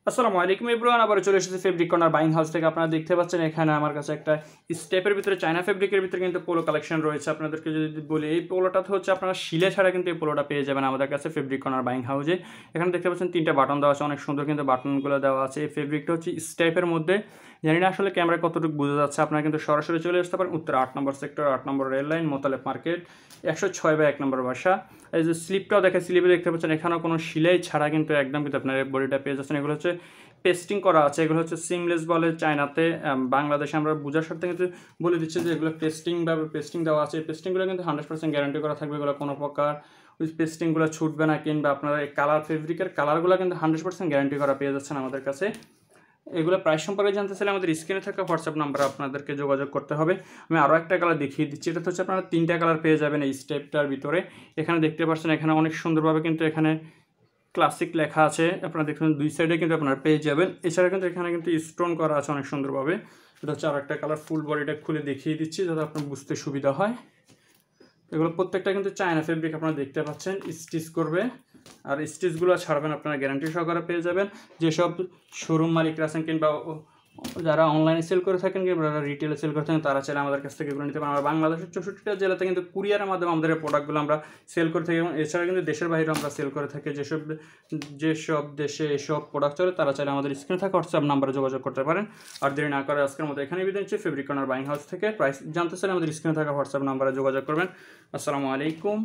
আসসালামু আলাইকুম এভরিওয়ান, আবার চলে এসেছে ফেব্রিক কর্নার বাইং হাউস থেকে। আপনারা দেখতে পাচ্ছেন এখানে আমার কাছে একটা স্টেপের ভিতরে চায়না ফেব্রিকের ভিতরে কিন্তু পোলো কালেকশন রয়েছে। আপনাদেরকে যদি বলি, এই পোলোটা হচ্ছে আপনারা শিলে ছাড়া কিন্তু এই পোলোটা পেয়ে যাবেন আমাদের কাছে ফেব্রিক কর্নার বাইং হাউসে। এখানে দেখতে পাচ্ছেন 3টা বাটন দেওয়া আছে, অনেক সুন্দর কিন্তু বাটনগুলো দেওয়া আছে। এই ফেব্রিকটা হচ্ছে স্টেপের মধ্যে, জানি না আসলে ক্যামেরায় কতটুকু বোঝা যাচ্ছে। আপনারা কিন্তু সরাসরি চলে আসতে পারেন উত্তর 8 নম্বর সেক্টর, 8 নম্বর রেল লাইন, মোতালেব মার্কেট, 106/1 নম্বর বাসা। এই যে স্লিপটাও দেখে, স্লিপে দেখতে পাচ্ছেন এখানেও কোনো সিলাই ছাড়া কিন্তু একদম কিন্তু আপনার বডিটা পেয়ে যাচ্ছেন। এগুলো হচ্ছে পেস্টিং করা আছে, এগুলো হচ্ছে সিমলেস বলে চায়নাতে। বাংলাদেশে আমরা বোঝার সাথে কিন্তু বলে দিচ্ছি যে এগুলো পেস্টিং দেওয়া আছে। এই পেস্টিংগুলো কিন্তু 100% গ্যারান্টি করা থাকবে। এগুলো কোনো প্রকার ওই পেস্টিংগুলো ছুটবে না, কিংবা আপনারা এই কালার ফেব্রিকের কালারগুলো কিন্তু 100% গ্যারান্টি করা পেয়ে যাচ্ছেন আমাদের কাছে। এগুলো প্রাইস সম্পর্কে জানতে চাইলে আমাদের স্ক্রিনে থাকা হোয়াটসঅ্যাপ নাম্বারে আপনাদেরকে যোগাযোগ করতে হবে। আমি আরও একটা কালার দেখিয়ে দিচ্ছি। এটা হচ্ছে আপনারা 3টা কালার পেয়ে যাবেন এই স্টেপটার ভিতরে। এখানে দেখতে পাচ্ছেন এখানে অনেক সুন্দরভাবে কিন্তু এখানে ক্লাসিক লেখা আছে। আপনারা দেখুন দুই সাইডে কিন্তু আপনারা পেয়ে যাবেন। এছাড়া কিন্তু এখানে কিন্তু স্টোন করা আছে অনেক সুন্দরভাবে। এটা হচ্ছে আর একটা কালার। ফুল বডিটা খুলে দেখিয়ে দিচ্ছি যাতে আপনার বুঝতে সুবিধা হয়। এগুলো প্রত্যেকটা কিন্তু চায়না ফেব্রিক, আপনারা দেখতে পাচ্ছেন স্টিচ করবে, আর স্টিচগুলো ছাড়বেন আপনারা গ্যারান্টি সহকারে পেয়ে যাবেন। যেসব শোরুম মালিকরা আছেন কিংবা যারা অনলাইনে সেল করে থাকেন কিংবা যারা রিটেলে সেল করে থাকেন, তারা চাইলে আমাদের কাছ থেকে এগুলো নিতে পারেন। আমরা বাংলাদেশের 64টা জেলাতে কিন্তু কুরিয়ারের মাধ্যমে আমাদের এই প্রোডাক্টগুলো আমরা সেল করে থাকি, এবং এছাড়া কিন্তু দেশের বাইরে আমরা সেল করে থাকি। যেসব দেশে এসব প্রোডাক্ট চলে তারা চাইলে আমাদের স্ক্রিনে থাকা হোয়াটসঅ্যাপ নাম্বারে যোগাযোগ করতে পারেন। আর দেরি না করে আজকের মতো এখানে বিদায় নিচ্ছি। ফেব্রিক কর্নার বাইং হাউস থেকে প্রাইস জানতে চাইলে আমাদের স্ক্রিনে থাকা হোয়াটসঅ্যাপ নাম্বারে যোগাযোগ করবেন। আসসালামু আলাইকুম।